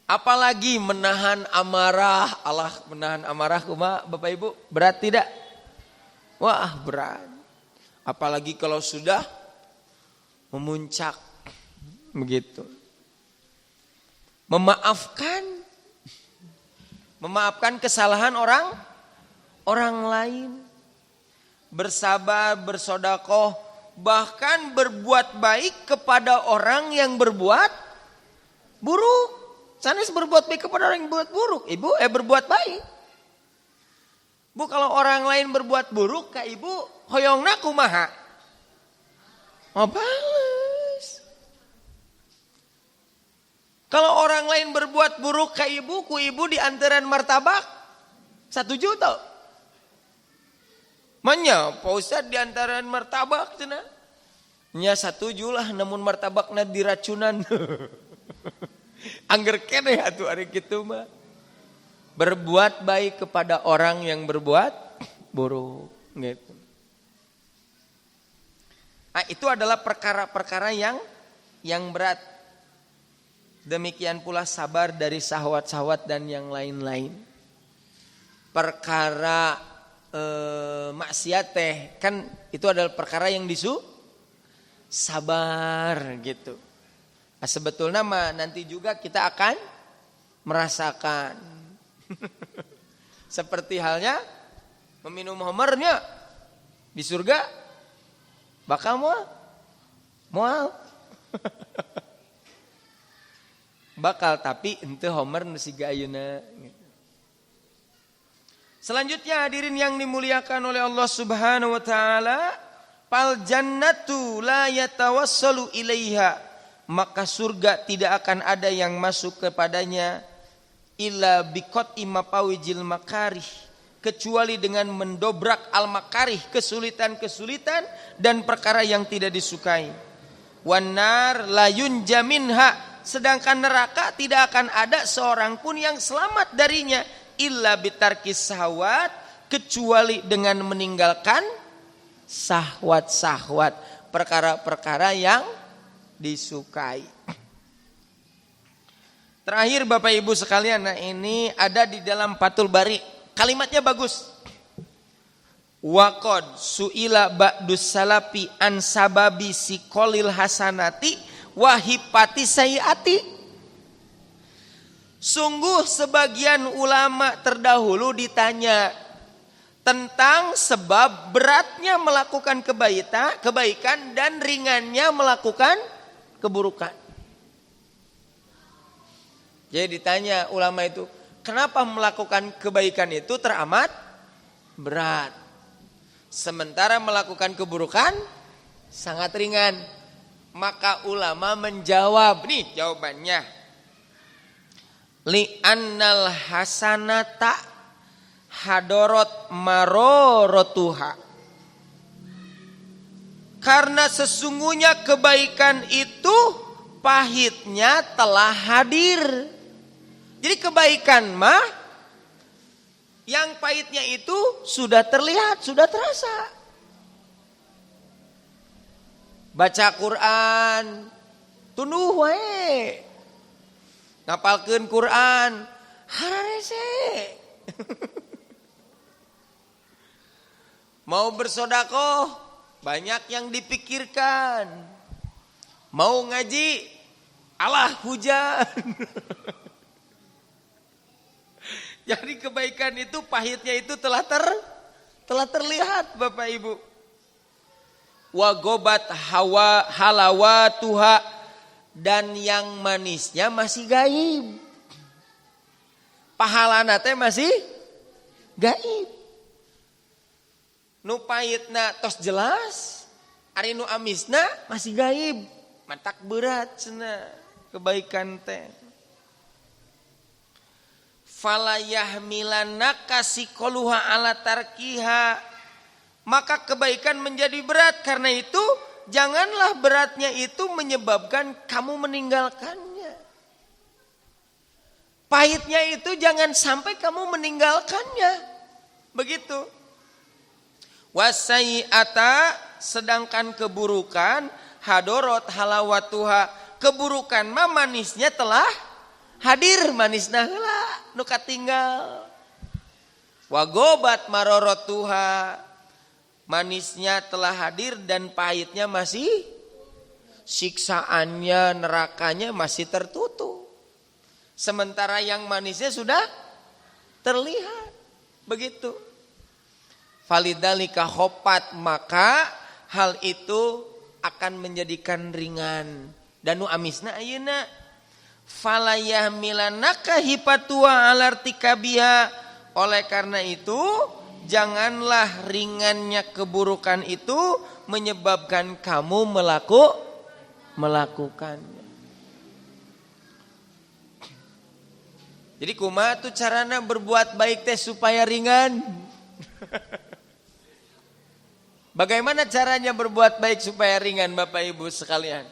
Apalagi menahan amarah, Allah menahan amarah kumaha Bapak Ibu, berat tidak? Wah, berat. Apalagi kalau sudah memuncak begitu. Memaafkan kesalahan orang lain, bersabar, bersedekah, bahkan berbuat baik kepada orang yang berbuat buruk. Sanes berbuat baik kepada orang yang berbuat buruk, ibu berbuat baik. Bu kalau orang lain berbuat buruk ka ibu, hoyongna kumaha? Oh balas. Kalau orang lain berbuat buruk ka ibu, ku ibu diantaran martabak 1 juta. Manya, Pak Ustadz diantaran martabak cenah. Nya 1 julah namun martabakna diracunan. Angger keneh atuh ari kitu mah. Berbuat baik kepada orang yang berbuat buruk gitu. Nah, itu adalah perkara-perkara yang berat. Demikian pula sabar dari syahwat-syahwat dan yang lain-lain. Perkara maksiat teh kan itu adalah perkara yang sabar gitu. Nah, sebetulnya mah nanti juga kita akan merasakan seperti halnya meminum homernya di surga bakal mual bakal tapi ente homer nu siga ayeuna. Selanjutnya hadirin yang dimuliakan oleh Allah Subhanahu wa taala, fal jannatu la yatawassalu ilaiha, maka surga tidak akan ada yang masuk kepadanya illa biqati mapawijil makarih, kecuali dengan mendobrak al makarih, kesulitan-kesulitan dan perkara yang tidak disukai. Wan nar la yunja minha, sedangkan neraka tidak akan ada seorang pun yang selamat darinya illa bitarkis sahwat, kecuali dengan meninggalkan sahwat-sahwat, perkara-perkara yang disukai. Terakhir Bapak Ibu sekalian, nah ini ada di dalam Fathul Bari. Kalimatnya bagus. Waqad su'ila ba'dus salafi an sababi siqolil hasanati wahipati sayiati. Sungguh sebagian ulama terdahulu ditanya tentang sebab beratnya melakukan kebaikan dan ringannya melakukan keburukan. Jadi ditanya ulama itu, kenapa melakukan kebaikan itu teramat berat, sementara melakukan keburukan sangat ringan? Maka ulama menjawab, nih jawabannya. Li'annal hasanata hadorot marorotuha, karena sesungguhnya kebaikan itu pahitnya telah hadir. Jadi kebaikan mah yang pahitnya itu sudah terlihat, sudah terasa. Baca Quran tunduh wae, ngapalkeun Quran hararese. Mau bersodakoh banyak yang dipikirkan. Mau ngaji alah hujan. Jadi kebaikan itu pahitnya itu telah terlihat Bapak Ibu. Wa gobat halawatuha, dan yang manisnya masih gaib. Pahalana teh masih gaib. Nu pahitna tos jelas, ari nu amisna masih gaib. Matak berat cenah kebaikan teh. Fala yahmilanaka siqoluha ala tarkiha, maka kebaikan menjadi berat. Karena itu janganlah beratnya itu menyebabkan kamu meninggalkannya. Pahitnya itu jangan sampai kamu meninggalkannya. Begitu. Wasai'ata, sedangkan keburukan hadorot halawatuha, keburukan mah manisnya telah hadir, manisna heula nu katinggal. Wagobat marorotuha, manisnya telah hadir dan pahitnya masih, siksaannya nerakanya masih tertutup. Sementara yang manisnya sudah terlihat. Begitu. Falidalika khopat, maka hal itu akan menjadikan ringan. Dan nu amisna ayeuna falayahmilanaka hipatua alartikabiha, oleh karena itu janganlah ringannya keburukan itu menyebabkan kamu melakukannya. Jadi kumaha tuh carana berbuat baik teh supaya ringan? Bagaimana caranya berbuat baik supaya ringan Bapak Ibu sekalian?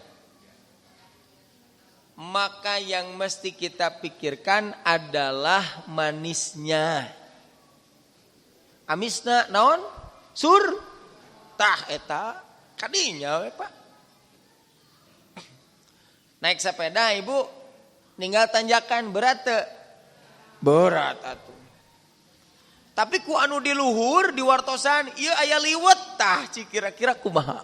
Maka yang mesti kita pikirkan adalah manisnya. Amisna naon? Sur. Tah eta kadinya we Pak. Naik sepeda Ibu, ninggal tanjakan berat teu? Berat atuh. Tapi ku anu di luhur di wartosan ieu aya liwet tah kira-kira kumaha.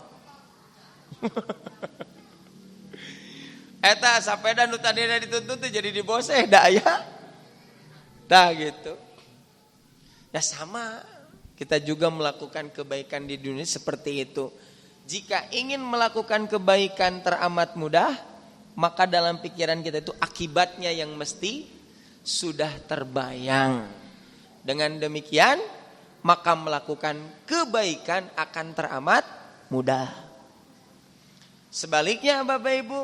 Eta sapeda nu tadina dituntun teh jadi diboseh da aya. Tah gitu. Ya sama, kita juga melakukan kebaikan di dunia seperti itu. Jika ingin melakukan kebaikan teramat mudah, maka dalam pikiran kita itu akibatnya yang mesti sudah terbayang. Dengan demikian, maka melakukan kebaikan akan teramat mudah. Sebaliknya Bapak Ibu,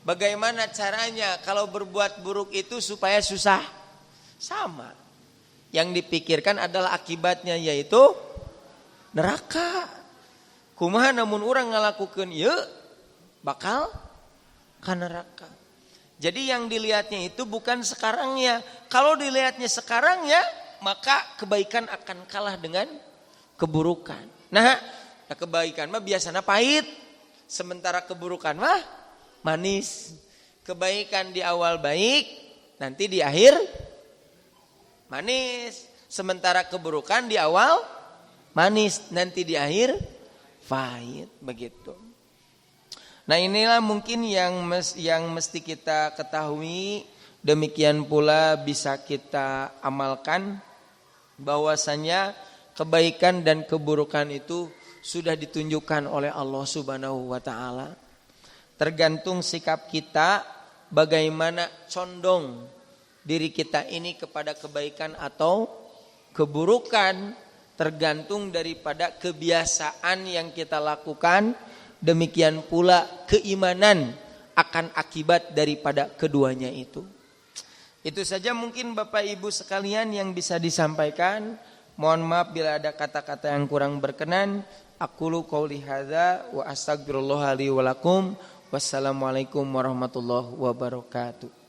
bagaimana caranya kalau berbuat buruk itu supaya susah? Sama. Yang dipikirkan adalah akibatnya yaitu neraka. Kumaha namun orang ngalakukeun ieu bakal ka neraka. Jadi yang dilihatnya itu bukan sekarangnya. Kalau dilihatnya sekarangnya, maka kebaikan akan kalah dengan keburukan. Nah kebaikan mah biasanya pahit, sementara keburukan mah manis. Kebaikan di awal baik, nanti di akhir manis. Sementara keburukan di awal manis, nanti di akhir pahit, begitu. Nah inilah mungkin yang mesti kita ketahui. Demikian pula bisa kita amalkan bahwasanya kebaikan dan keburukan itu sudah ditunjukkan oleh Allah Subhanahu wa taala. Tergantung sikap kita bagaimana condong diri kita ini kepada kebaikan atau keburukan, tergantung daripada kebiasaan yang kita lakukan. Demikian pula keimanan akan akibat daripada keduanya itu. Itu saja mungkin Bapak Ibu sekalian yang bisa disampaikan. Mohon maaf bila ada kata-kata yang kurang berkenan. Aqulu qouli hadza wa astaghfirullah li wa lakum. Wassalamualaikum warahmatullahi wabarakatuh.